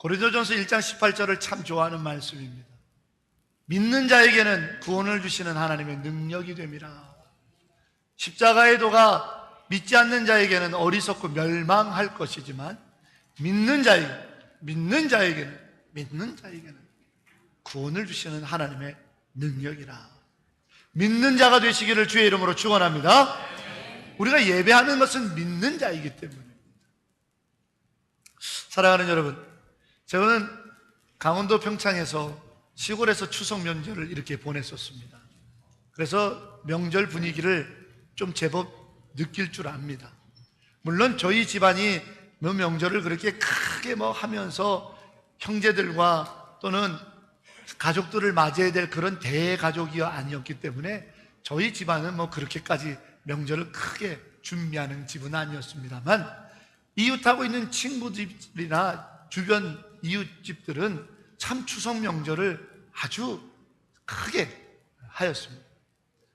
고린도전서 1장 18절을 참 좋아하는 말씀입니다. 믿는 자에게는 구원을 주시는 하나님의 능력이 됨이라. 십자가의 도가 믿지 않는 자에게는 어리석고 멸망할 것이지만 믿는 자에게는 구원을 주시는 하나님의 능력이라. 믿는 자가 되시기를 주의 이름으로 축원합니다. 우리가 예배하는 것은 믿는 자이기 때문에. 사랑하는 여러분, 저는 강원도 평창에서 시골에서 추석 명절을 이렇게 보냈었습니다. 그래서 명절 분위기를 좀 제법 느낄 줄 압니다. 물론 저희 집안이 명절을 그렇게 크게 하면서 형제들과 또는 가족들을 맞이해야 될 그런 대가족이 아니었기 때문에 저희 집안은 그렇게까지 명절을 크게 준비하는 집은 아니었습니다만, 이웃하고 있는 친구들이나 주변 이웃집들은 참 추석 명절을 아주 크게 하였습니다.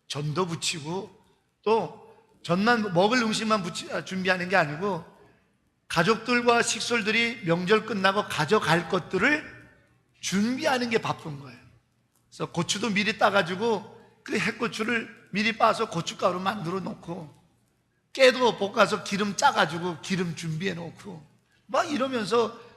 전도 부치고, 또 전만 먹을 음식만 준비하는 게 아니고 가족들과 식솔들이 명절 끝나고 가져갈 것들을 준비하는 게 바쁜 거예요. 그래서 고추도 미리 따가지고 그 핵고추를 미리 빻아서 고춧가루 만들어 놓고, 깨도 볶아서 기름 짜가지고 기름 준비해 놓고 이러면서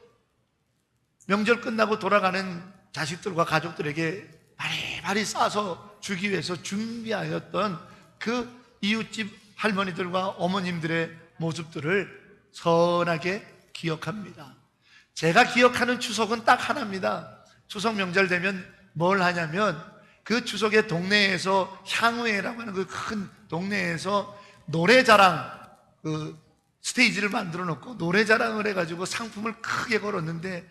명절 끝나고 돌아가는 자식들과 가족들에게 바리바리 싸서 주기 위해서 준비하였던 그 이웃집 할머니들과 어머님들의 모습들을 선하게 기억합니다. 제가 기억하는 추석은 딱 하나입니다. 추석 명절 되면 뭘 하냐면, 그 추석에 동네에서 향후회라고 하는 그 큰 동네에서 노래자랑 스테이지를 만들어 놓고 노래자랑을 해가지고 상품을 크게 걸었는데,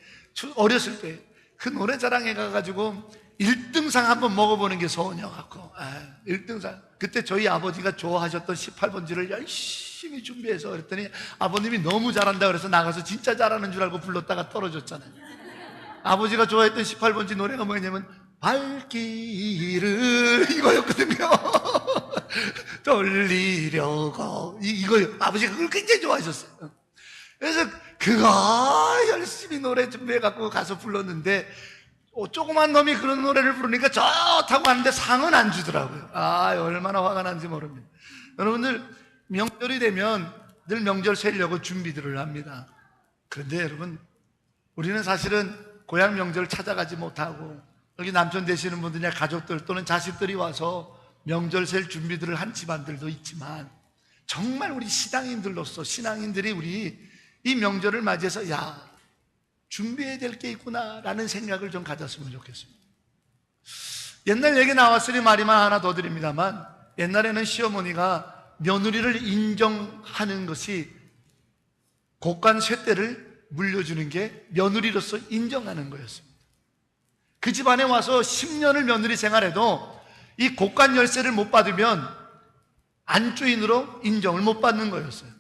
어렸을 때 그 노래자랑에 가가지고 1등상 한번 먹어보는 게 소원이었고, 1등상. 그때 저희 아버지가 좋아하셨던 18번지를 열심히 준비해서 그랬더니 아버님이 너무 잘한다 그래서 나가서 진짜 잘하는 줄 알고 불렀다가 떨어졌잖아요. 아버지가 좋아했던 18번지 노래가 뭐냐면 발길을 이거였거든요. 돌리려고 이거요. 아버지가 그걸 굉장히 좋아하셨어요. 그래서 그거 열심히 노래 준비해갖고 가서 불렀는데, 조그만 놈이 그런 노래를 부르니까 좋다고 하는데 상은 안 주더라고요. 얼마나 화가 난지 모릅니다. 여러분들, 명절이 되면 늘 명절 세려고 준비들을 합니다. 그런데 여러분, 우리는 사실은 고향 명절 찾아가지 못하고, 여기 남촌 되시는 분들이나 가족들 또는 자식들이 와서 명절 셀 준비들을 한 집안들도 있지만, 정말 우리 신앙인들로서, 신앙인들이 우리 이 명절을 맞이해서 준비해야 될 게 있구나 라는 생각을 좀 가졌으면 좋겠습니다. 옛날 얘기 나왔으니 말이만 하나 더 드립니다만, 옛날에는 시어머니가 며느리를 인정하는 것이 곡간 쇠대를 물려주는 게 며느리로서 인정하는 거였습니다. 그 집안에 와서 10년을 며느리 생활해도 이 곡간 열쇠를 못 받으면 안주인으로 인정을 못 받는 거였어요.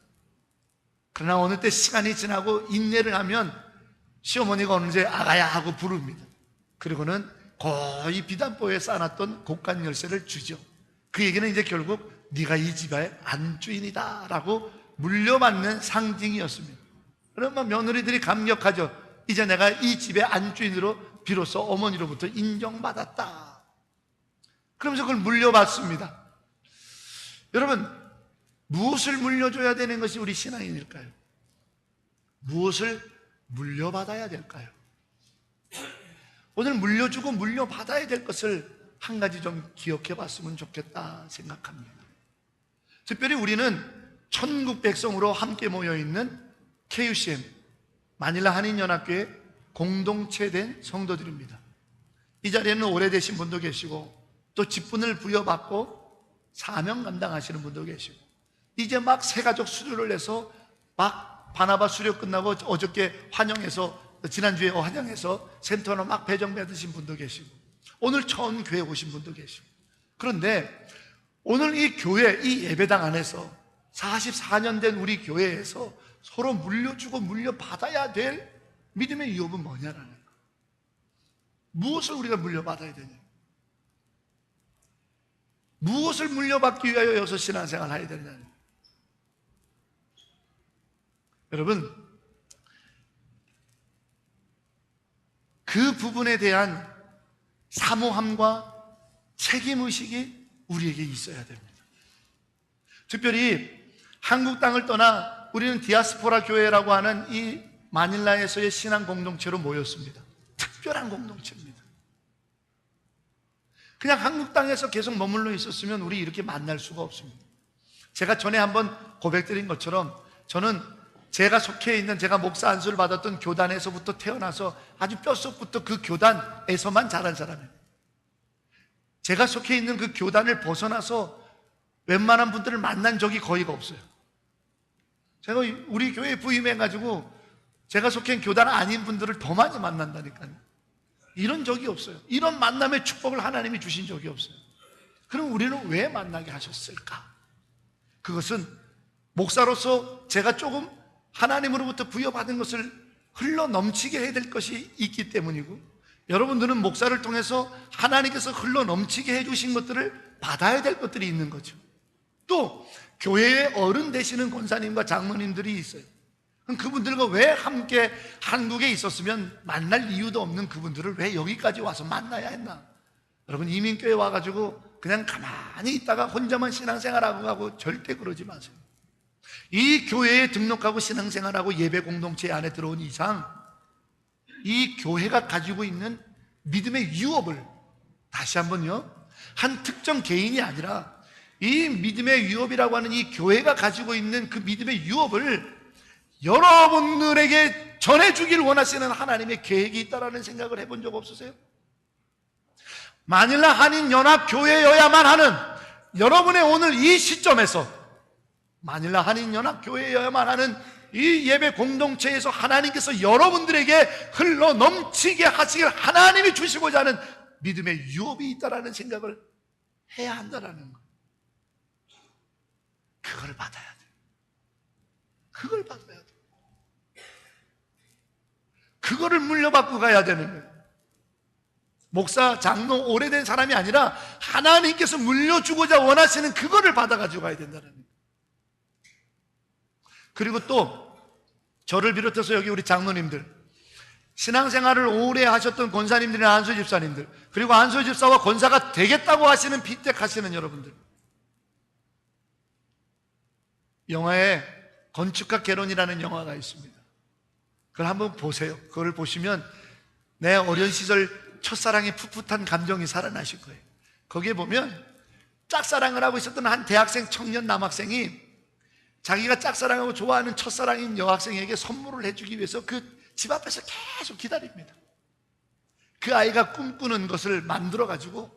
그러나 어느 때 시간이 지나고 인내를 하면 시어머니가 어느새 아가야 하고 부릅니다. 그리고는 거의 비단보에 쌓아놨던 곡간 열쇠를 주죠. 그 얘기는 이제 결국 네가 이 집의 안주인이다 라고 물려받는 상징이었습니다. 그러면 며느리들이 감격하죠. 이제 내가 이 집의 안주인으로 비로소 어머니로부터 인정받았다. 그러면서 그걸 물려받습니다. 여러분, 무엇을 물려줘야 되는 것이 우리 신앙인일까요? 무엇을 물려받아야 될까요? 오늘 물려주고 물려받아야 될 것을 한 가지 좀 기억해 봤으면 좋겠다 생각합니다. 특별히 우리는 천국 백성으로 함께 모여있는 KUCM 마닐라 한인연합교회 공동체된 성도들입니다. 이 자리에는 오래되신 분도 계시고, 또 직분을 부여받고 사명 감당하시는 분도 계시고, 이제 막 새가족 수료를 해서 막 바나바 수료 끝나고 어저께 환영해서, 지난주에 환영해서 센터로 막 배정받으신 분도 계시고, 오늘 처음 교회 오신 분도 계시고. 그런데 오늘 이 교회, 이 예배당 안에서 44년 된 우리 교회에서 서로 물려주고 물려받아야 될 믿음의 유업은 뭐냐라는 거예요. 무엇을 우리가 물려받아야 되냐? 무엇을 물려받기 위하여 여기서 신앙생활을 해야 되느냐? 여러분, 그 부분에 대한 사모함과 책임의식이 우리에게 있어야 됩니다. 특별히 한국 땅을 떠나 우리는 디아스포라 교회라고 하는 이 마닐라에서의 신앙 공동체로 모였습니다. 특별한 공동체입니다. 그냥 한국 땅에서 계속 머물러 있었으면 우리 이렇게 만날 수가 없습니다. 제가 전에 한번 고백드린 것처럼 저는 제가 속해 있는, 제가 목사 안수를 받았던 교단에서부터 태어나서 아주 뼛속부터 그 교단에서만 자란 사람이에요. 제가 속해 있는 그 교단을 벗어나서 웬만한 분들을 만난 적이 거의가 없어요. 제가 우리 교회에 부임해가지고 제가 속해 있는 교단 아닌 분들을 더 많이 만난다니까요. 이런 적이 없어요. 이런 만남의 축복을 하나님이 주신 적이 없어요. 그럼 우리는 왜 만나게 하셨을까? 그것은 목사로서 제가 조금 하나님으로부터 부여받은 것을 흘러 넘치게 해야 될 것이 있기 때문이고, 여러분들은 목사를 통해서 하나님께서 흘러 넘치게 해주신 것들을 받아야 될 것들이 있는 거죠. 또 교회의 어른 되시는 권사님과 장로님들이 있어요. 그럼 그분들과 왜 함께 한국에 있었으면 만날 이유도 없는 그분들을 왜 여기까지 와서 만나야 했나? 여러분, 이민교회 와가지고 그냥 가만히 있다가 혼자만 신앙생활하고 가고 절대 그러지 마세요. 이 교회에 등록하고 신앙생활하고 예배 공동체 안에 들어온 이상 이 교회가 가지고 있는 믿음의 유업을, 다시 한번요, 한 특정 개인이 아니라 이 믿음의 유업이라고 하는 이 교회가 가지고 있는 그 믿음의 유업을 여러분들에게 전해주길 원하시는 하나님의 계획이 있다라는 생각을 해본 적 없으세요? 마닐라 한인연합교회여야만 하는, 여러분의 오늘 이 시점에서 마닐라 한인연합교회여야만 하는 이 예배 공동체에서 하나님께서 여러분들에게 흘러 넘치게 하시길 하나님이 주시고자 하는 믿음의 유업이 있다라는 생각을 해야 한다라는 거예요. 그걸 받아야 돼요. 그걸 받아야 돼요. 그거를 물려받고 가야 되는 거예요. 목사, 장로, 오래된 사람이 아니라 하나님께서 물려주고자 원하시는 그거를 받아가지고 가야 된다는 거예요. 그리고 또 저를 비롯해서 여기 우리 장로님들, 신앙생활을 오래 하셨던 권사님들이나 안수 집사님들, 그리고 안수 집사와 권사가 되겠다고 하시는 피택하시는 여러분들, 영화에 건축가 개론이라는 영화가 있습니다. 그걸 한번 보세요. 그걸 보시면 내 어린 시절 첫사랑의 풋풋한 감정이 살아나실 거예요. 거기에 보면 짝사랑을 하고 있었던 한 대학생 청년 남학생이 자기가 짝사랑하고 좋아하는 첫사랑인 여학생에게 선물을 해주기 위해서 그 집 앞에서 계속 기다립니다. 그 아이가 꿈꾸는 것을 만들어가지고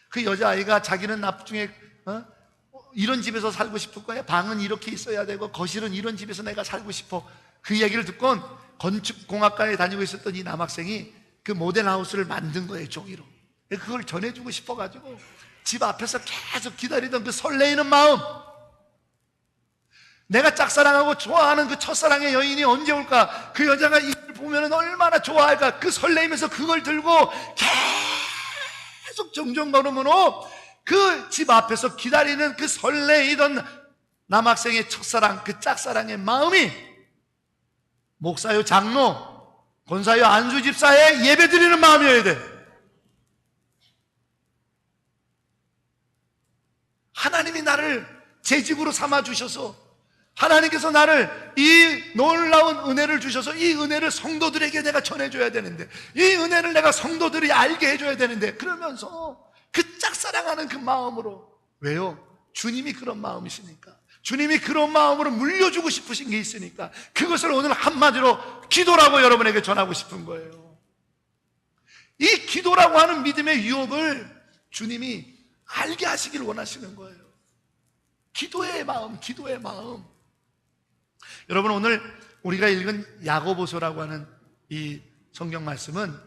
그 여자아이가 자기는 나중에 이런 집에서 살고 싶을 거야, 방은 이렇게 있어야 되고 거실은 이런 집에서 내가 살고 싶어, 그 얘기를 듣곤 건축공학과에 다니고 있었던 이 남학생이 그 모델하우스를 만든 거예요, 종이로. 그걸 전해주고 싶어가지고 집 앞에서 계속 기다리던 그 설레이는 마음, 내가 짝사랑하고 좋아하는 그 첫사랑의 여인이 언제 올까, 그 여자가 이걸 보면 얼마나 좋아할까, 그 설레이면서 그걸 들고 계속 정정 걸음으로 그 집 앞에서 기다리는 그 설레이던 남학생의 첫사랑, 그 짝사랑의 마음이 목사요, 장로, 권사요, 안수 집사에 예배 드리는 마음이어야 돼. 하나님이 나를 제 집으로 삼아 주셔서, 하나님께서 나를 이 놀라운 은혜를 주셔서 이 은혜를 성도들에게 내가 전해줘야 되는데, 이 은혜를 내가 성도들이 알게 해줘야 되는데, 그러면서 그 짝사랑하는 그 마음으로, 왜요? 주님이 그런 마음이시니까, 주님이 그런 마음으로 물려주고 싶으신 게 있으니까 그것을 오늘 한마디로 기도라고 여러분에게 전하고 싶은 거예요. 이 기도라고 하는 믿음의 유업을 주님이 알게 하시길 원하시는 거예요. 기도의 마음, 기도의 마음. 여러분, 오늘 우리가 읽은 야고보서라고 하는 이 성경 말씀은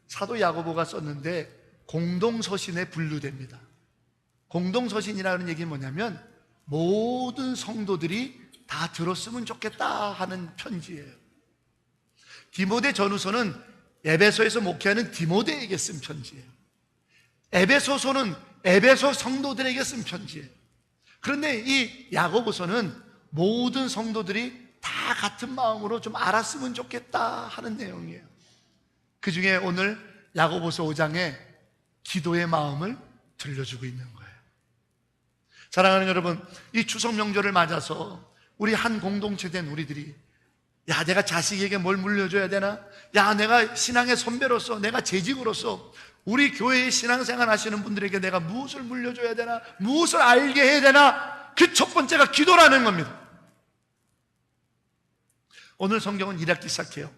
사도 야고보가 썼는데 공동서신에 분류됩니다. 공동서신이라는 얘기는 뭐냐면 모든 성도들이 다 들었으면 좋겠다 하는 편지예요. 디모데 전후서는 에베소에서 목회하는 디모데에게 쓴 편지예요. 에베소서는 에베소 성도들에게 쓴 편지예요. 그런데 이 야고보서는 모든 성도들이 다 같은 마음으로 좀 알았으면 좋겠다 하는 내용이에요. 그 중에 오늘 야고보서 5장에 기도의 마음을 들려주고 있는 거예요. 사랑하는 여러분, 이 추석 명절을 맞아서 우리 한 공동체 된 우리들이, 야, 내가 자식에게 뭘 물려줘야 되나? 야, 내가 신앙의 선배로서, 내가 재직으로서 우리 교회의 신앙생활 하시는 분들에게 내가 무엇을 물려줘야 되나? 무엇을 알게 해야 되나? 그 첫 번째가 기도라는 겁니다. 오늘 성경은 이렇게 시작해요.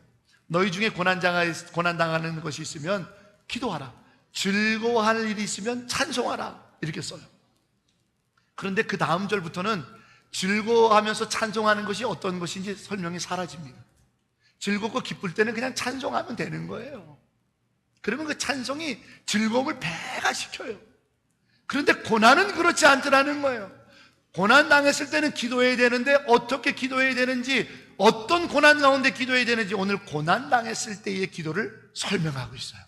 너희 중에 고난당하는 것이 있으면 기도하라. 즐거워할 일이 있으면 찬송하라. 이렇게 써요. 그런데 그 다음 절부터는 즐거워하면서 찬송하는 것이 어떤 것인지 설명이 사라집니다. 즐겁고 기쁠 때는 그냥 찬송하면 되는 거예요. 그러면 그 찬송이 즐거움을 배가시켜요. 그런데 고난은 그렇지 않더라는 거예요. 고난 당했을 때는 기도해야 되는데 어떻게 기도해야 되는지, 어떤 고난 가운데 기도해야 되는지 오늘 고난 당했을 때의 기도를 설명하고 있어요.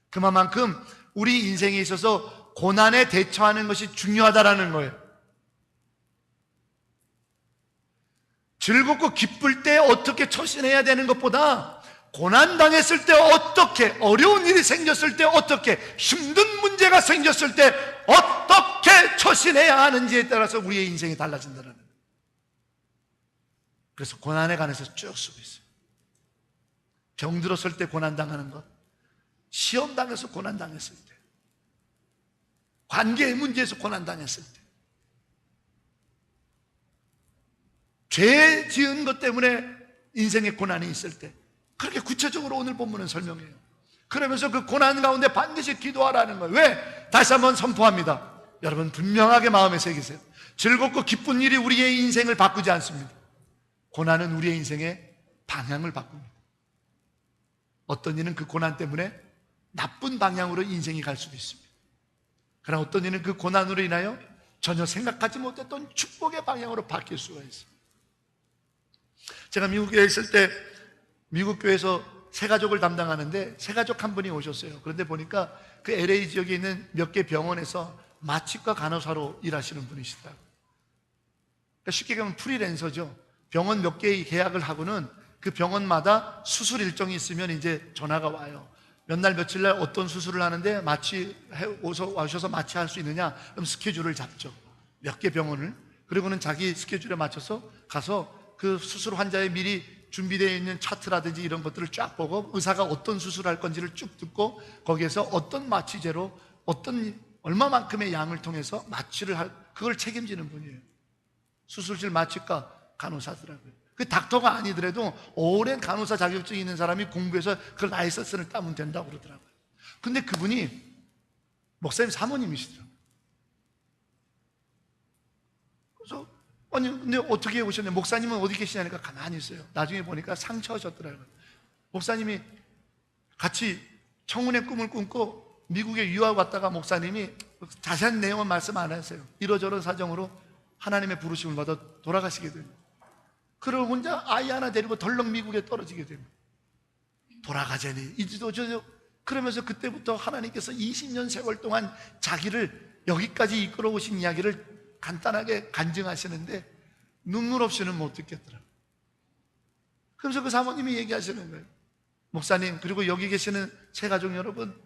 그만큼 우리 인생에 있어서 고난에 대처하는 것이 중요하다라는 거예요. 즐겁고 기쁠 때 어떻게 처신해야 되는 것보다 고난 당했을 때 어떻게, 어려운 일이 생겼을 때 어떻게, 힘든 문제가 생겼을 때 어떻게 처신해야 하는지에 따라서 우리의 인생이 달라진다는 거예요. 그래서 고난에 관해서 쭉 쓰고 있어요. 병들었을 때 고난 당하는 것, 시험 당해서 고난 당했을 때, 관계의 문제에서 고난 당했을 때, 죄 지은 것 때문에 인생의 고난이 있을 때, 그렇게 구체적으로 오늘 본문은 설명해요. 그러면서 그 고난 가운데 반드시 기도하라는 거예요. 왜? 다시 한번 선포합니다. 여러분 분명하게 마음에 새기세요. 즐겁고 기쁜 일이 우리의 인생을 바꾸지 않습니다. 고난은 우리의 인생의 방향을 바꿉니다. 어떤 이는 그 고난 때문에 나쁜 방향으로 인생이 갈 수도 있습니다. 그러나 어떤 이는 그 고난으로 인하여 전혀 생각하지 못했던 축복의 방향으로 바뀔 수가 있습니다. 제가 미국에 있을 때 미국 교회에서 새가족을 담당하는데 새가족 한 분이 오셨어요. 그런데 보니까 그 LA 지역에 있는 몇 개 병원에서 마취과 간호사로 일하시는 분이시더라고요. 그러니까 쉽게 얘기하면 프리랜서죠. 병원 몇 개의 계약을 하고는 그 병원마다 수술 일정이 있으면 이제 전화가 와요. 몇 날 며칠 날 어떤 수술을 하는데 오셔서 마취할 수 있느냐? 그럼 스케줄을 잡죠. 몇 개 병원을. 그리고는 자기 스케줄에 맞춰서 가서 그 수술 환자의 미리 준비되어 있는 차트라든지 이런 것들을 쫙 보고 의사가 어떤 수술할 건지를 쭉 듣고 거기에서 어떤 마취제로 얼마만큼의 양을 통해서 마취를 그걸 책임지는 분이에요. 수술실 마취과 간호사더라고요. 그 닥터가 아니더라도 오랜 간호사 자격증이 있는 사람이 공부해서 그 라이선스를 따면 된다고 그러더라고요. 근데 그분이 목사님 사모님이시더라고요. 그래서 아니 근데 어떻게 오셨냐? 목사님은 어디 계시냐니까 가만히 있어요. 나중에 보니까 상처하셨더라고요. 목사님이 같이 청운의 꿈을 꿈고 미국에 유학 왔다가 목사님이 자세한 내용은 말씀 안 하세요. 이러저런 사정으로 하나님의 부르심을 받아 돌아가시게 됩니다. 그러고 혼자 아이 하나 데리고 덜렁 미국에 떨어지게 됩니다. 돌아가자니 이지도 저저. 그러면서 그때부터 하나님께서 20년 세월 동안 자기를 여기까지 이끌어 오신 이야기를 간단하게 간증하시는데 눈물 없이는 못 듣겠더라고요. 그러면서 그 사모님이 얘기하시는 거예요. 목사님, 그리고 여기 계시는 새가족 여러분,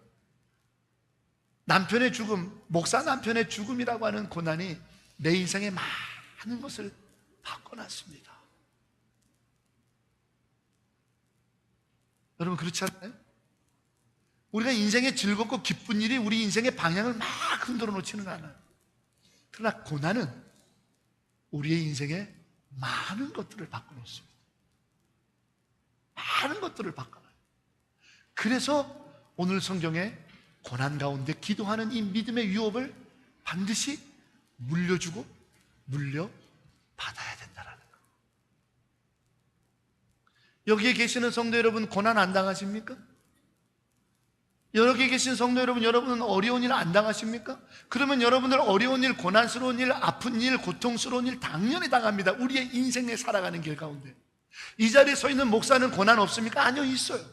남편의 죽음, 목사 남편의 죽음이라고 하는 고난이 내 인생에 많은 것을 바꿔놨습니다. 여러분 그렇지 않나요? 우리가 인생에 즐겁고 기쁜 일이 우리 인생의 방향을 막 흔들어 놓지는 않아요. 그러나 고난은 우리의 인생에 많은 것들을 바꿔놓습니다. 많은 것들을 바꿔놔요. 그래서 오늘 성경에 고난 가운데 기도하는 이 믿음의 유업을 반드시 물려주고 물려받아야 된다는 거예요. 여기에 계시는 성도 여러분, 고난 안 당하십니까? 여기 계신 성도 여러분, 여러분은 어려운 일 안 당하십니까? 그러면 여러분들 어려운 일, 고난스러운 일, 아픈 일, 고통스러운 일 당연히 당합니다. 우리의 인생에 살아가는 길 가운데. 이 자리에 서 있는 목사는 고난 없습니까? 아니요, 있어요.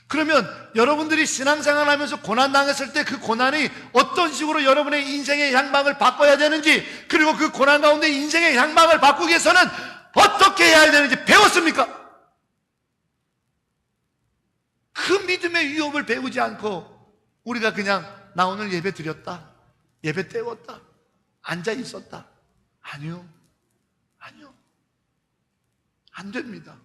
그러면 여러분들이 신앙생활 하면서 고난 당했을 때 그 고난이 어떤 식으로 여러분의 인생의 향방을 바꿔야 되는지, 그리고 그 고난 가운데 인생의 향방을 바꾸기 위해서는 어떻게 해야 되는지 배웠습니까? 그 믿음의 위협을 배우지 않고 우리가 그냥 나 오늘 예배 드렸다, 예배 때웠다, 앉아 있었다. 아니요, 아니요, 안 됩니다.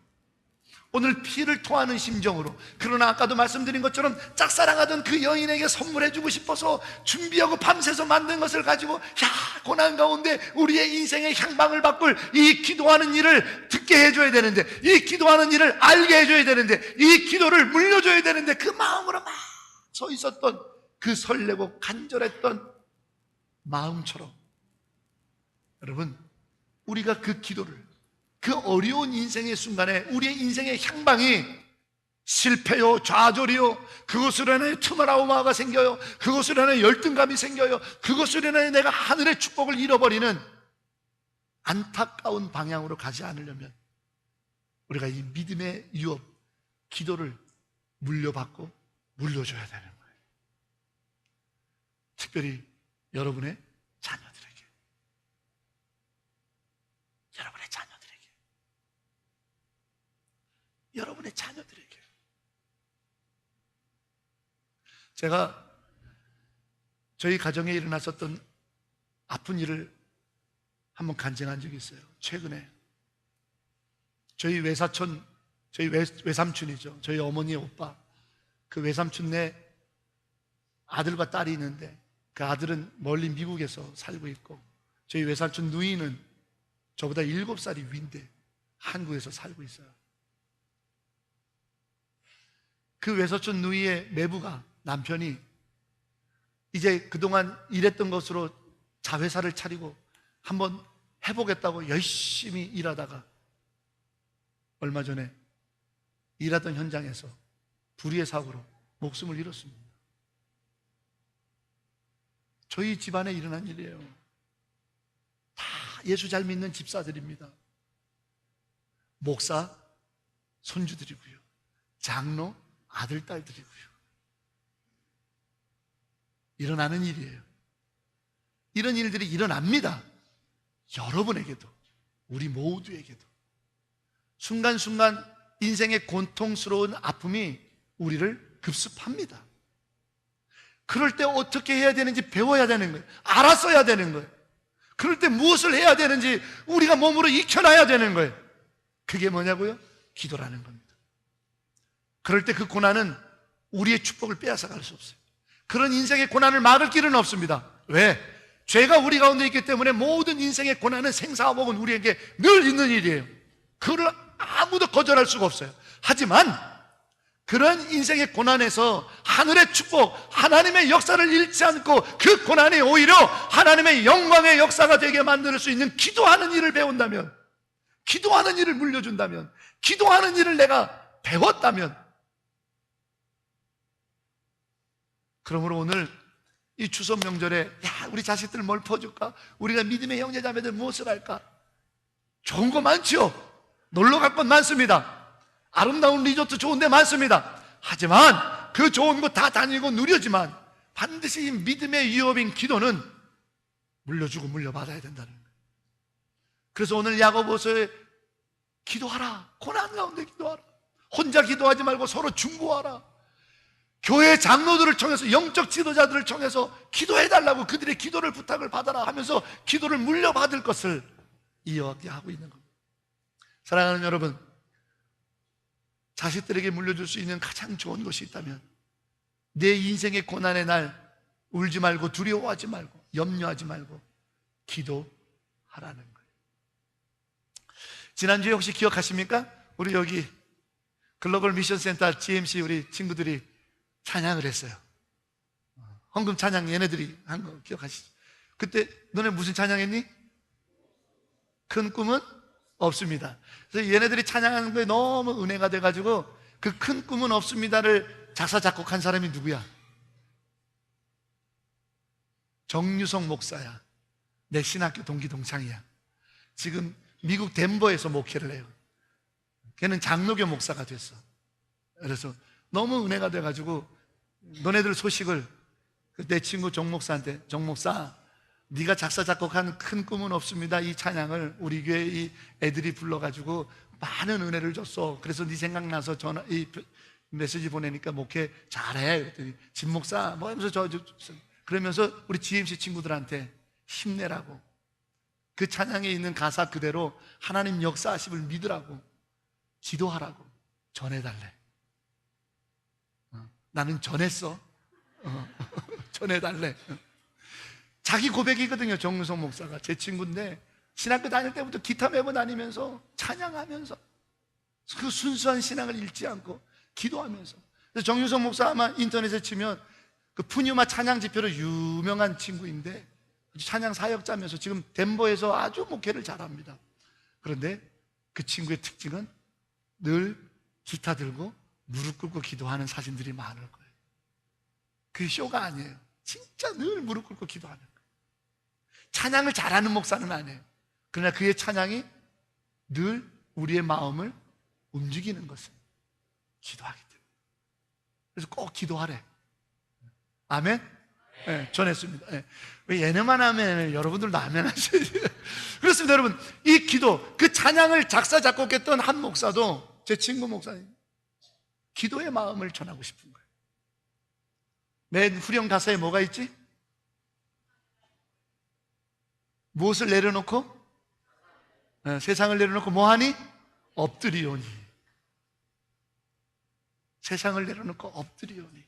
오늘 피를 토하는 심정으로, 그러나 아까도 말씀드린 것처럼 짝사랑하던 그 여인에게 선물해주고 싶어서 준비하고 밤새서 만든 것을 가지고, 야, 고난 가운데 우리의 인생의 향방을 바꿀 이 기도하는 일을 듣게 해줘야 되는데, 이 기도하는 일을 알게 해줘야 되는데, 이 기도를 물려줘야 되는데, 그 마음으로 막 서 있었던 그 설레고 간절했던 마음처럼, 여러분, 우리가 그 기도를, 그 어려운 인생의 순간에 우리의 인생의 향방이 실패요, 좌절이요, 그것으로 인해 트라우마가 생겨요, 그것으로 인해 열등감이 생겨요, 그것으로 인해 내가 하늘의 축복을 잃어버리는 안타까운 방향으로 가지 않으려면 우리가 이 믿음의 유업, 기도를 물려받고 물려줘야 되는 거예요. 특별히 여러분의 자녀들에게, 여러분의 자녀들에게. 제가 저희 가정에 일어났었던 아픈 일을 한번 간증한 적이 있어요. 최근에 저희 외사촌, 저희 외삼촌이죠, 저희 어머니의 오빠, 그 외삼촌네 아들과 딸이 있는데, 그 아들은 멀리 미국에서 살고 있고, 저희 외삼촌 누이는 저보다 7살이 위인데 한국에서 살고 있어요. 그 외사촌 누이의 매부가, 남편이 이제 그동안 일했던 것으로 자회사를 차리고 한번 해보겠다고 열심히 일하다가 얼마 전에 일하던 현장에서 불의의 사고로 목숨을 잃었습니다. 저희 집안에 일어난 일이에요. 다 예수 잘 믿는 집사들입니다. 목사 손주들이고요, 장로 아들, 딸들이고요. 일어나는 일이에요. 이런 일들이 일어납니다. 여러분에게도, 우리 모두에게도 순간순간 인생의 고통스러운 아픔이 우리를 급습합니다. 그럴 때 어떻게 해야 되는지 배워야 되는 거예요. 알았어야 되는 거예요. 그럴 때 무엇을 해야 되는지 우리가 몸으로 익혀놔야 되는 거예요. 그게 뭐냐고요? 기도라는 겁니다. 그럴 때 그 고난은 우리의 축복을 빼앗아갈 수 없어요. 그런 인생의 고난을 막을 길은 없습니다. 왜? 죄가 우리 가운데 있기 때문에 모든 인생의 고난은, 생사화복은 우리에게 늘 있는 일이에요. 그걸 아무도 거절할 수가 없어요. 하지만 그런 인생의 고난에서 하늘의 축복, 하나님의 역사를 잃지 않고 그 고난이 오히려 하나님의 영광의 역사가 되게 만들 수 있는 기도하는 일을 배운다면, 기도하는 일을 물려준다면, 기도하는 일을 내가 배웠다면, 그러므로 오늘 이 추석 명절에, 야, 우리 자식들 뭘 퍼줄까? 우리가 믿음의 형제 자매들 무엇을 할까? 좋은 거 많죠? 놀러 갈 건 많습니다. 아름다운 리조트 좋은 데 많습니다. 하지만 그 좋은 거 다 다니고 누려지만 반드시 이 믿음의 유업인 기도는 물려주고 물려받아야 된다는 거예요. 그래서 오늘 야고보서에 기도하라, 고난 가운데 기도하라, 혼자 기도하지 말고 서로 중보하라, 교회 장로들을 통해서, 영적 지도자들을 통해서 기도해달라고, 그들의 기도를 부탁을 받아라 하면서 기도를 물려받을 것을 이야기하고 있는 겁니다. 사랑하는 여러분, 자식들에게 물려줄 수 있는 가장 좋은 것이 있다면 내 인생의 고난의 날 울지 말고, 두려워하지 말고, 염려하지 말고 기도하라는 거예요. 지난주에 혹시 기억하십니까? 우리 여기 글로벌 미션 센터 GMC 우리 친구들이 찬양을 했어요. 헌금 찬양 얘네들이 한 거 기억하시죠? 그때 너네 무슨 찬양했니? 큰 꿈은 없습니다. 그래서 얘네들이 찬양하는 거에 너무 은혜가 돼가지고 그 큰 꿈은 없습니다를 작사 작곡한 사람이 누구야? 정유성 목사야. 내 신학교 동기 동창이야. 지금 미국 덴버에서 목회를 해요. 걔는 장로교 목사가 됐어. 그래서 너무 은혜가 돼가지고 너네들 소식을 내 친구 정 목사한테, 정 목사, 네가 작사 작곡한 큰 꿈은 없습니다, 이 찬양을 우리 교회 이 애들이 불러가지고 많은 은혜를 줬어. 그래서 네 생각나서 메시지 보내니까 목회 잘해. 그랬더니 진 목사 뭐 하면서 그러면서 우리 GMC 친구들한테 힘내라고, 그 찬양에 있는 가사 그대로 하나님 역사하심을 믿으라고, 기도하라고 전해달래. 나는 전했어. 전해달래. 자기 고백이거든요. 정유성 목사가 제 친구인데 신학교 다닐 때부터 기타 메고 다니면서 찬양하면서 그 순수한 신앙을 잃지 않고 기도하면서. 그래서 정유성 목사 아마 인터넷에 치면 그 푸뉴마 찬양 지표로 유명한 친구인데 찬양 사역자면서 지금 덴버에서 아주 목회를 잘합니다. 그런데 그 친구의 특징은 늘 기타 들고 무릎 꿇고 기도하는 사진들이 많을 거예요. 그게 쇼가 아니에요. 진짜 늘 무릎 꿇고 기도하는 거예요. 찬양을 잘하는 목사는 아니에요. 그러나 그의 찬양이 늘 우리의 마음을 움직이는 것은 기도하기 때문에. 그래서 꼭 기도하래. 아멘? 네, 전했습니다. 네. 왜 얘네만 하면 여러분들도 아멘 하셔야지. 그렇습니다, 여러분. 이 기도, 그 찬양을 작사, 작곡했던 한 목사도 제 친구 목사님, 기도의 마음을 전하고 싶은 거예요. 맨 후렴 가사에 뭐가 있지? 무엇을 내려놓고? 세상을 내려놓고 뭐하니? 엎드리오니. 세상을 내려놓고 엎드리오니.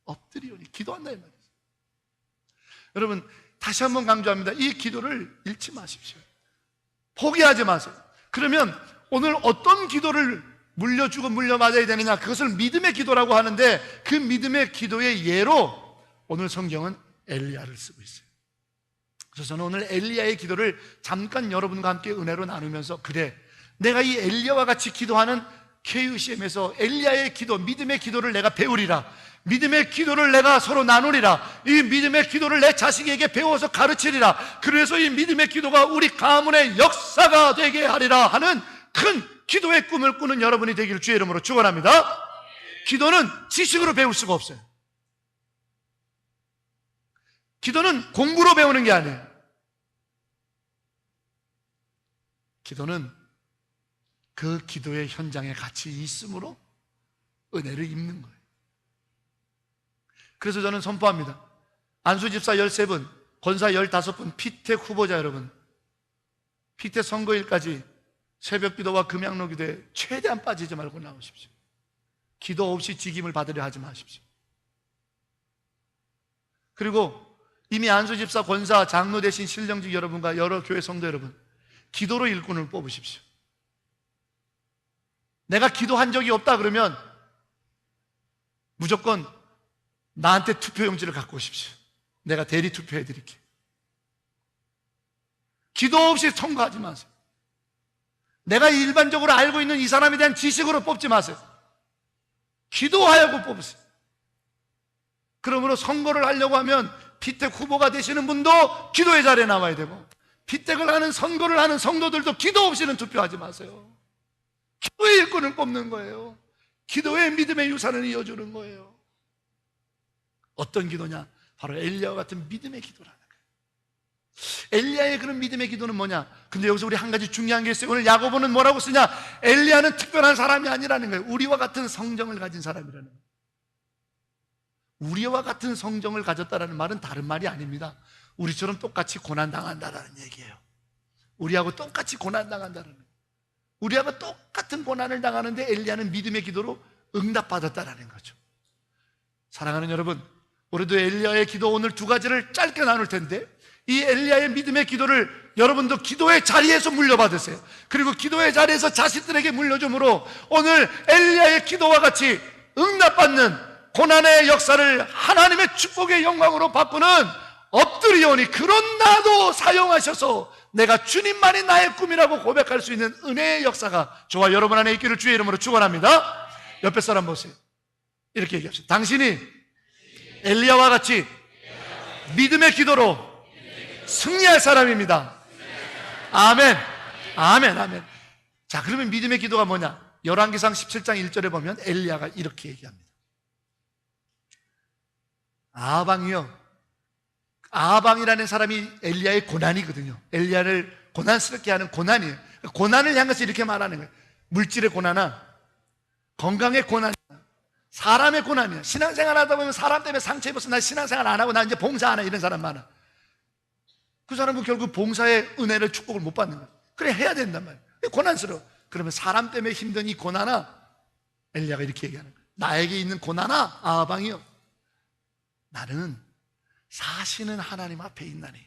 엎드리오니. 기도한다 이 말이에요. 여러분, 다시 한번 강조합니다. 이 기도를 잃지 마십시오. 포기하지 마세요. 그러면 오늘 어떤 기도를 물려주고 물려맞아야 되느냐, 그것을 믿음의 기도라고 하는데, 그 믿음의 기도의 예로 오늘 성경은 엘리야를 쓰고 있어요. 그래서 저는 오늘 엘리야의 기도를 잠깐 여러분과 함께 은혜로 나누면서, 그래, 내가 이 엘리야와 같이 기도하는 KUCM에서 엘리야의 기도, 믿음의 기도를 내가 배우리라, 믿음의 기도를 내가 서로 나누리라, 이 믿음의 기도를 내 자식에게 배워서 가르치리라, 그래서 이 믿음의 기도가 우리 가문의 역사가 되게 하리라 하는 큰 기도의 꿈을 꾸는 여러분이 되기를 주의 이름으로 축원합니다. 기도는 지식으로 배울 수가 없어요. 기도는 공부로 배우는 게 아니에요. 기도는 그 기도의 현장에 같이 있음으로 은혜를 입는 거예요. 그래서 저는 선포합니다. 안수집사 13분, 권사 15분, 피택 후보자 여러분, 피택 선거일까지 새벽 기도와 금양로 기도에 최대한 빠지지 말고 나오십시오. 기도 없이 직임을 받으려 하지 마십시오. 그리고 이미 안수집사, 권사, 장로 되신 신령직 여러분과 여러 교회 성도 여러분, 기도로 일꾼을 뽑으십시오. 내가 기도한 적이 없다 그러면 무조건 나한테 투표용지를 갖고 오십시오. 내가 대리 투표해 드릴게요. 기도 없이 선거하지 마세요. 내가 일반적으로 알고 있는 이 사람에 대한 지식으로 뽑지 마세요. 기도하려고 뽑으세요. 그러므로 선거를 하려고 하면 피택 후보가 되시는 분도 기도의 자리에 나와야 되고, 피택을 하는 선거를 하는 성도들도 기도 없이는 투표하지 마세요. 기도의 일꾼을 뽑는 거예요. 기도의 믿음의 유산을 이어주는 거예요. 어떤 기도냐? 바로 엘리야와 같은 믿음의 기도라는 거예요. 엘리야의 그런 믿음의 기도는 뭐냐? 근데 여기서 우리 한 가지 중요한 게 있어요. 오늘 야고보는 뭐라고 쓰냐? 엘리야는 특별한 사람이 아니라는 거예요. 우리와 같은 성정을 가진 사람이라는 거예요. 우리와 같은 성정을 가졌다는 말은 다른 말이 아닙니다. 우리처럼 똑같이 고난당한다는 얘기예요. 우리하고 똑같이 고난당한다는 거예요. 우리하고 똑같은 고난을 당하는데 엘리야는 믿음의 기도로 응답받았다는 거죠. 사랑하는 여러분, 우리도 엘리야의 기도 오늘 두 가지를 짧게 나눌 텐데, 이 엘리야의 믿음의 기도를 여러분도 기도의 자리에서 물려받으세요. 그리고 기도의 자리에서 자식들에게 물려줌으로 오늘 엘리야의 기도와 같이 응답받는 고난의 역사를 하나님의 축복의 영광으로 바꾸는 엎드리오니 그런 나도 사용하셔서 내가 주님만이 나의 꿈이라고 고백할 수 있는 은혜의 역사가 저와 여러분 안에 있기를 주의 이름으로 축원합니다. 옆에 사람 보세요. 이렇게 얘기합시다. 당신이 엘리야와 같이 믿음의 기도로 승리할 사람입니다. 아멘. 아멘. 아멘. 자, 그러면 믿음의 기도가 뭐냐? 열왕기상 17장 1절에 보면 엘리야가 이렇게 얘기합니다. 아방이요. 아방이라는 사람이 엘리야의 고난이거든요. 엘리야를 고난스럽게 하는 고난이에요. 고난을 향해서 이렇게 말하는 거예요. 물질의 고난아, 건강의 고난이나 사람의 고난이야. 신앙생활 하다 보면 사람 때문에 상처 입어서 나 신앙생활 안 하고 나 이제 봉사 안 해, 이런 사람 많아. 그 사람은 결국 봉사의 은혜를, 축복을 못 받는 거야. 그래, 해야 된단 말이야. 고난스러워. 그러면 사람 때문에 힘든 이 고난아, 엘리야가 이렇게 얘기하는 거야. 나에게 있는 고난아, 아방이여, 나는 사시는 하나님 앞에 있나니.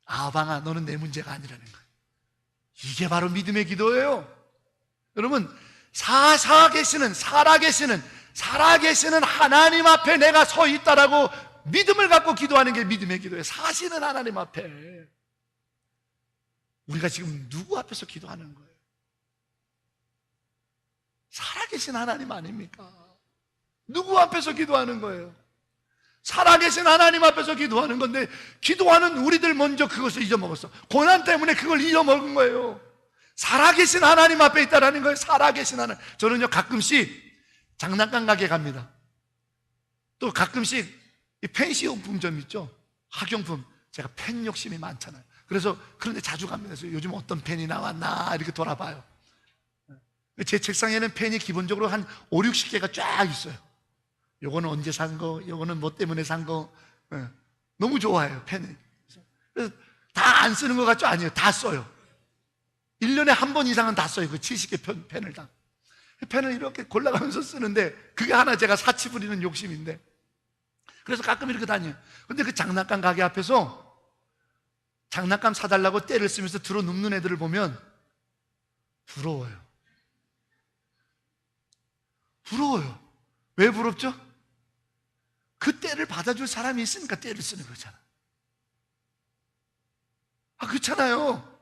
아방아, 너는 내 문제가 아니라는 거야. 이게 바로 믿음의 기도예요. 여러분, 살아계시는 하나님 앞에 내가 서 있다라고 믿음을 갖고 기도하는 게 믿음의 기도예요. 사시는 하나님 앞에. 우리가 지금 누구 앞에서 기도하는 거예요? 살아계신 하나님 아닙니까? 누구 앞에서 기도하는 거예요? 살아계신 하나님 앞에서 기도하는 건데, 기도하는 우리들 먼저 그것을 잊어먹었어. 고난 때문에 그걸 잊어먹은 거예요. 살아계신 하나님 앞에 있다라는 거예요. 살아계신 하나님. 저는요, 가끔씩 장난감 가게 갑니다. 또 가끔씩 이 펜시용품점 있죠? 학용품. 제가 펜 욕심이 많잖아요. 그래서 그런데 자주 갑니다. 그래서 요즘 어떤 펜이 나왔나 이렇게 돌아봐요. 제 책상에는 펜이 기본적으로 한 5, 60개가 쫙 있어요. 요거는 언제 산 거, 요거는 뭐 때문에 산 거. 너무 좋아해요, 펜을. 그래서 다 안 쓰는 것 같죠? 아니에요. 다 써요. 1년에 한 번 이상은 다 써요. 그 70개 펜을 다. 펜을 이렇게 골라가면서 쓰는데, 그게 하나 제가 사치 부리는 욕심인데, 그래서 가끔 이렇게 다녀요. 근데 그 장난감 가게 앞에서 장난감 사달라고 때를 쓰면서 들어 눕는 애들을 보면 부러워요. 부러워요. 왜 부럽죠? 그 때를 받아줄 사람이 있으니까 때를 쓰는 거잖아. 그렇잖아요.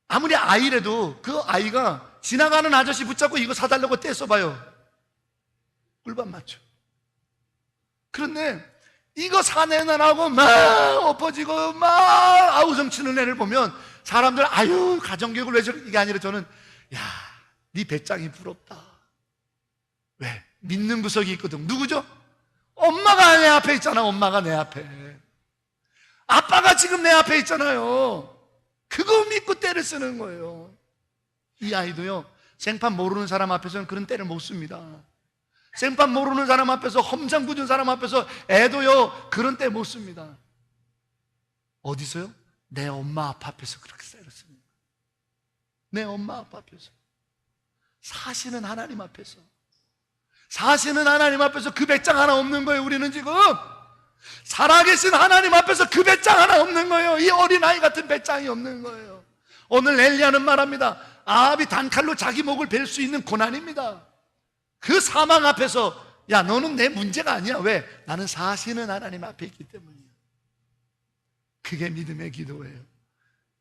아무리 아이라도 그 아이가 지나가는 아저씨 붙잡고 이거 사달라고 떼 써봐요. 꿀밤 맞죠? 그런데 이거 사내느라고 막 엎어지고 막 아우성 치는 애를 보면 사람들, 아유, 가정교육을 왜 저렇게, 이게 아니라 저는, 야, 네 배짱이 부럽다. 왜? 믿는 구석이 있거든. 누구죠? 엄마가 내 앞에 있잖아. 엄마가 내 앞에. 아빠가 지금 내 앞에 있잖아요. 그거 믿고 때를 쓰는 거예요. 이 아이도요, 생판 모르는 사람 앞에서는 그런 때를 못 씁니다. 생판 모르는 사람 앞에서, 험상 굳은 사람 앞에서 애도요, 그런 때 못 씁니다. 어디서요? 내 엄마 아빠 앞에서 그렇게 때를 씁니다. 내 엄마 아빠 앞에서. 사시는 하나님 앞에서. 사시는 하나님 앞에서 그 배짱 하나 없는 거예요. 우리는 지금 살아계신 하나님 앞에서 그 배짱 하나 없는 거예요. 이 어린아이 같은 배짱이 없는 거예요. 오늘 엘리야는 말합니다. 아합이 단칼로 자기 목을 벨 수 있는 고난입니다. 그 사망 앞에서, 야, 너는 내 문제가 아니야. 왜? 나는 사시는 하나님 앞에 있기 때문이야. 그게 믿음의 기도예요.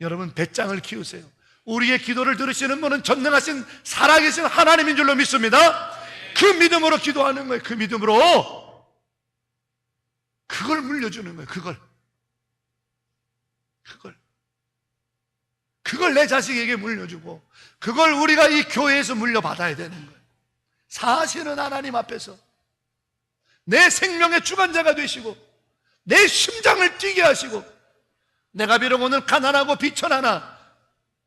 여러분, 배짱을 키우세요. 우리의 기도를 들으시는 분은 전능하신 살아계신 하나님인 줄로 믿습니다. 그 믿음으로 기도하는 거예요. 그 믿음으로 그걸 물려주는 거예요. 그걸 내 자식에게 물려주고, 그걸 우리가 이 교회에서 물려받아야 되는 거예요. 사시는 하나님 앞에서 내 생명의 주관자가 되시고 내 심장을 뛰게 하시고, 내가 비록 오늘 가난하고 비천하나,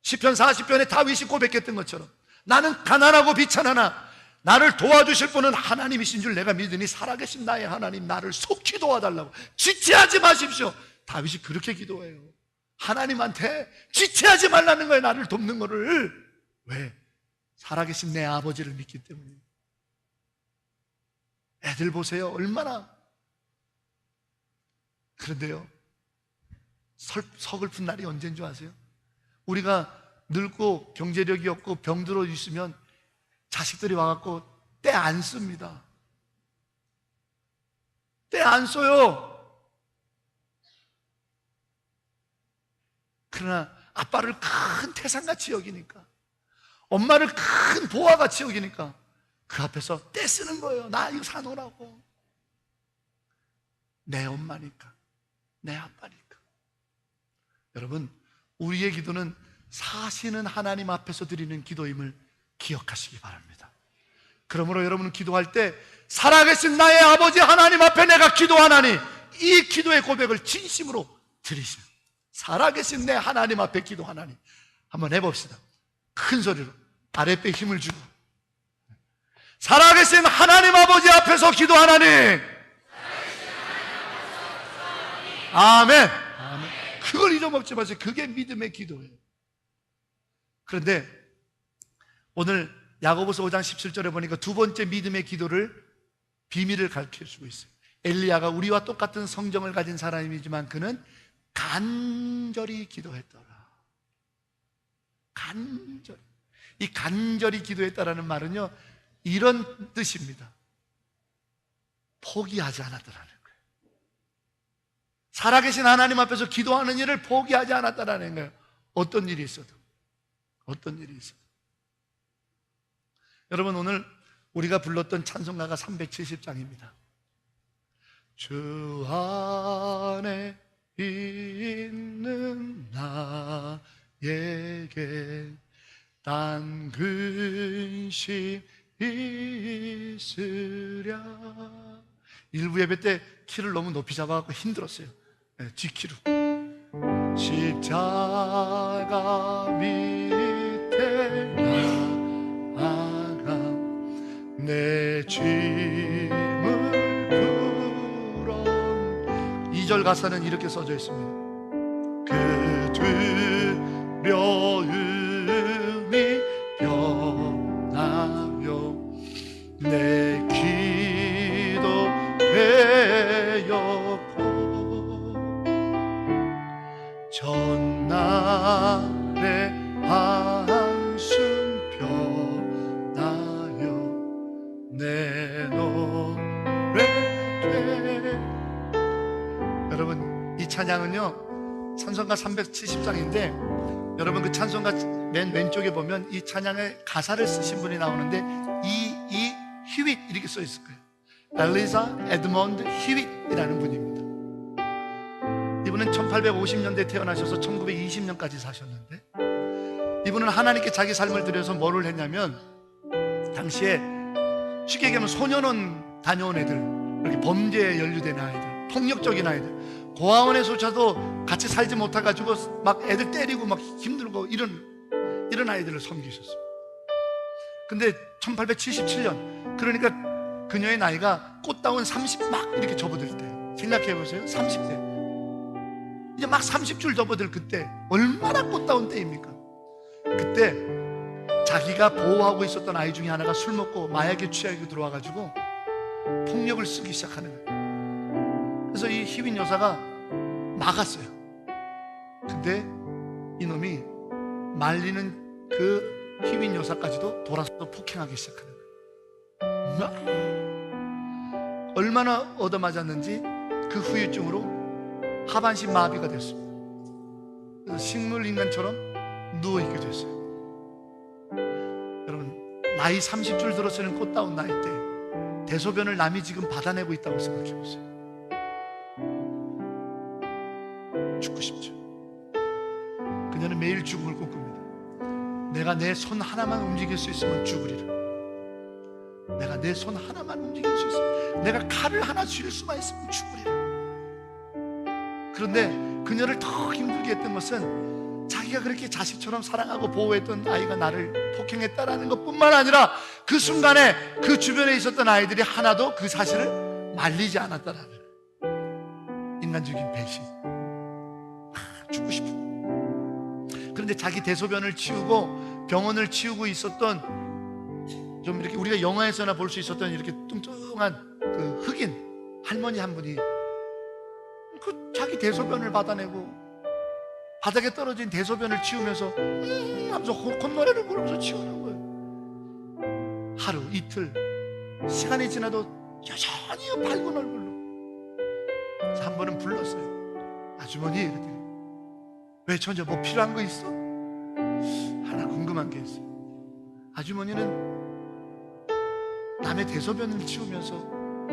시편 40편에 다윗이 고백했던 것처럼 나는 가난하고 비천하나 나를 도와주실 분은 하나님이신 줄 내가 믿으니 살아계신 나의 하나님, 나를 속히 도와달라고. 지체하지 마십시오. 다윗이 그렇게 기도해요. 하나님한테 지체하지 말라는 거예요. 나를 돕는 거를. 왜? 살아계신 내 아버지를 믿기 때문에. 애들 보세요. 얼마나. 그런데요, 서글픈 날이 언제인 줄 아세요? 우리가 늙고 경제력이 없고 병들어 있으면 자식들이 와갖고 때 안 씁니다. 때 안 써요. 그러나 아빠를 큰 태산같이 여기니까, 엄마를 큰 보화같이 여기니까 그 앞에서 때 쓰는 거예요. 나 이거 사놓으라고. 내 엄마니까, 내 아빠니까. 여러분, 우리의 기도는 사시는 하나님 앞에서 드리는 기도임을 기억하시기 바랍니다. 그러므로 여러분은 기도할 때 살아계신 나의 아버지 하나님 앞에 내가 기도하나니, 이 기도의 고백을 진심으로 드리시면, 살아계신 내 하나님 앞에 기도하나니, 한번 해봅시다. 큰 소리로 아랫배에 힘을 주고 살아계신 하나님 아버지 앞에서 기도하나니. 아멘. 아멘. 그걸 잊어먹지 마세요. 그게 믿음의 기도예요. 그런데 오늘 야고보서 5장 17절에 보니까 두 번째 믿음의 기도를, 비밀을 가르쳐주고 있어요. 엘리야가 우리와 똑같은 성정을 가진 사람이지만 그는 간절히 기도했더라. 간절히. 이 간절히 기도했다라는 말은요, 이런 뜻입니다. 포기하지 않았다라는 거예요. 살아계신 하나님 앞에서 기도하는 일을 포기하지 않았다라는 거예요. 어떤 일이 있어도. 어떤 일이 있어도. 여러분, 오늘 우리가 불렀던 찬송가가 370장입니다. 주 안에 있는 나에게 단 근심 있으랴. 일부 예배 때 키를 너무 높이 잡아갖고 힘들었어요. 네, G키로. 십자가 밑에 나아가 내 짐을 풀어. 2절 가사는 이렇게 써져 있습니다. 그 두려움이 변하며 내 기도 되었고 전날의 한숨 변하여 내 노래 돼. 여러분, 이 찬양은요 찬송가 370장인데 여러분 그 찬송가 맨 왼쪽에 보면 이 찬양의 가사를 쓰신 분이 나오는데 이 히윗 이렇게 써 있을 거예요. 엘리자 에드먼드 히윗이라는 분입니다. 이분은 1850년대에 태어나셔서 1920년까지 사셨는데 이분은 하나님께 자기 삶을 들여서 뭐를 했냐면 당시에 쉽게 얘기하면 소년원 다녀온 애들, 이렇게 범죄에 연루된 아이들, 폭력적인 아이들, 고아원에서조차도 같이 살지 못해가지고 막 애들 때리고 막 힘들고 이런 아이들을 섬기셨어요. 근데 1877년, 그러니까 그녀의 나이가 꽃다운 30 막 이렇게 접어들 때, 생각해보세요. 30대 이제 막 30줄 접어들 그때 얼마나 꽃다운 때입니까? 그때 자기가 보호하고 있었던 아이 중에 하나가 술 먹고 마약에 취하게 들어와가지고 폭력을 쓰기 시작하는 거예요. 그래서 이 히윈 여사가 막았어요. 근데 이놈이 말리는 그 히윈 여사까지도 돌아서 폭행하기 시작하는 거예요. 얼마나 얻어맞았는지 그 후유증으로 하반신 마비가 됐습니다. 그래서 식물인간처럼 누워있게 됐어요. 여러분, 나이 30줄 들어서는 꽃다운 나이 때 대소변을 남이 지금 받아내고 있다고 생각해보세요. 죽고 싶죠. 그녀는 매일 죽음을 꿈꿉니다. 내가 내 손 하나만 움직일 수 있으면 죽으리라. 내가 내 손 하나만 움직일 수 있으면, 내가 칼을 하나 쥘 수만 있으면 죽으리라. 그런데 그녀를 더 힘들게 했던 것은 자기가 그렇게 자식처럼 사랑하고 보호했던 아이가 나를 폭행했다라는 것뿐만 아니라 그 순간에 그 주변에 있었던 아이들이 하나도 그 사실을 말리지 않았다라는 인간적인 배신. 죽고 싶어. 그런데 자기 대소변을 치우고 병원을 치우고 있었던, 좀 이렇게 우리가 영화에서나 볼 수 있었던 이렇게 뚱뚱한 그 흑인 할머니 한 분이 그 자기 대소변을 받아내고 바닥에 떨어진 대소변을 치우면서 하면서 콧노래를 부르면서 치우는 거예요. 하루 이틀 시간이 지나도 여전히 밝은 얼굴로. 그래서 한 번은 불렀어요. 아주머니, 그랬더니 왜 전혀 뭐 필요한 거 있어? 하나 궁금한 게 있어요. 아주머니는 남의 대소변을 치우면서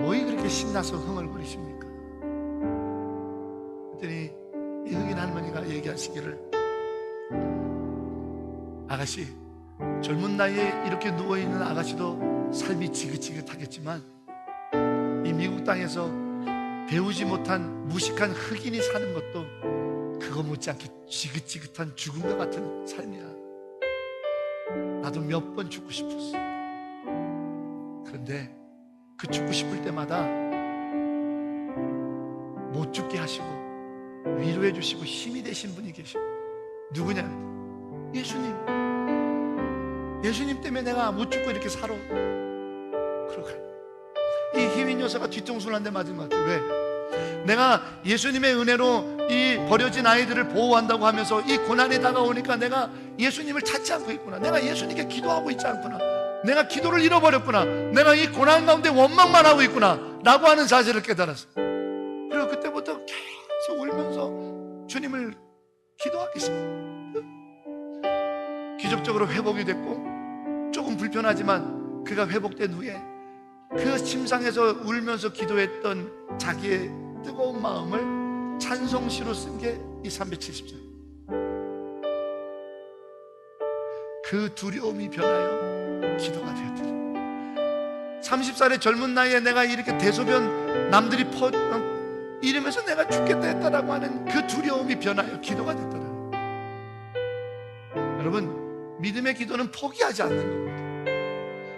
뭐이 그렇게 신나서 흥얼거리십니까? 그랬더니 이 흑인 할머니가 얘기하시기를, 아가씨, 젊은 나이에 이렇게 누워있는 아가씨도 삶이 지긋지긋하겠지만 이 미국 땅에서 배우지 못한 무식한 흑인이 사는 것도 그거 못지않게 지긋지긋한 죽음과 같은 삶이야. 나도 몇 번 죽고 싶었어. 있는데 그 죽고 싶을 때마다 못 죽게 하시고 위로해 주시고 힘이 되신 분이 계시고, 누구냐? 예수님. 예수님 때문에 내가 못 죽고 이렇게 살아. 그러가 이 희윈 여사가 뒤통수를 한 대 맞은 것 같아요. 왜? 내가 예수님의 은혜로 이 버려진 아이들을 보호한다고 하면서 이 고난이 다가오니까 내가 예수님을 찾지 않고 있구나, 내가 예수님께 기도하고 있지 않구나, 내가 기도를 잃어버렸구나, 내가 이 고난 가운데 원망만 하고 있구나 라고 하는 사실을 깨달았어요. 그리고 그때부터 계속 울면서 주님을 기도하기 시작했어요. 기적적으로 회복이 됐고, 조금 불편하지만 그가 회복된 후에 그 침상에서 울면서 기도했던 자기의 뜨거운 마음을 찬송시로 쓴 게 이 370장. 그 두려움이 변하여 기도가 되었더라. 30살의 젊은 나이에 내가 이렇게 대소변 남들이 이러면서 내가 죽겠다 했다라고 하는 그 두려움이 변하여 기도가 됐더라. 여러분, 믿음의 기도는 포기하지 않는 겁니다.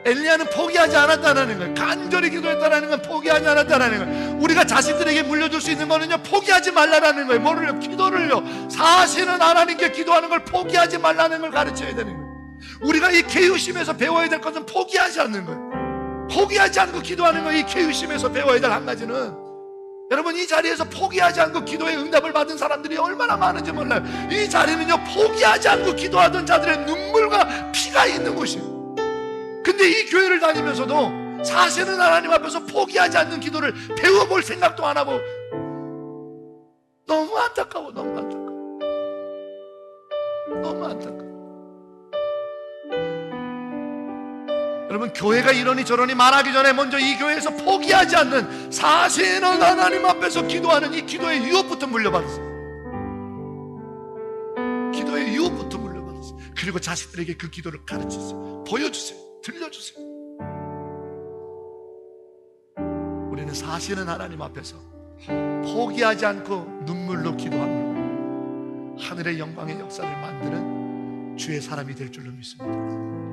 엘리야는 포기하지 않았다는 거예요. 간절히 기도했다는 건 포기하지 않았다는 거예요. 우리가 자식들에게 물려줄 수 있는 거는요, 포기하지 말라는 거예요. 뭐를요? 기도를요. 사실은 하나님께 기도하는 걸 포기하지 말라는 걸 가르쳐야 되는 거예요. 우리가 이 계유심에서 배워야 될 것은 포기하지 않는 거예요. 포기하지 않고 기도하는 거예요. 이 계유심에서 배워야 될 한 가지는, 여러분, 이 자리에서 포기하지 않고 기도의 응답을 받은 사람들이 얼마나 많은지 몰라요. 이 자리는요, 포기하지 않고 기도하던 자들의 눈물과 피가 있는 곳이에요. 근데 이 교회를 다니면서도 사실은 하나님 앞에서 포기하지 않는 기도를 배워볼 생각도 안 하고, 너무 안타까워. 너무 안타까워. 너무 안타까워. 여러분, 교회가 이러니 저러니 말하기 전에 먼저 이 교회에서 포기하지 않는, 사실은 하나님 앞에서 기도하는 이 기도의 유혹부터 물려받았어요. 기도의 유혹부터 물려받았어요. 그리고 자식들에게 그 기도를 가르치세요. 보여주세요. 들려주세요. 우리는 사실은 하나님 앞에서 포기하지 않고 눈물로 기도하며 하늘의 영광의 역사를 만드는 주의 사람이 될 줄로 믿습니다.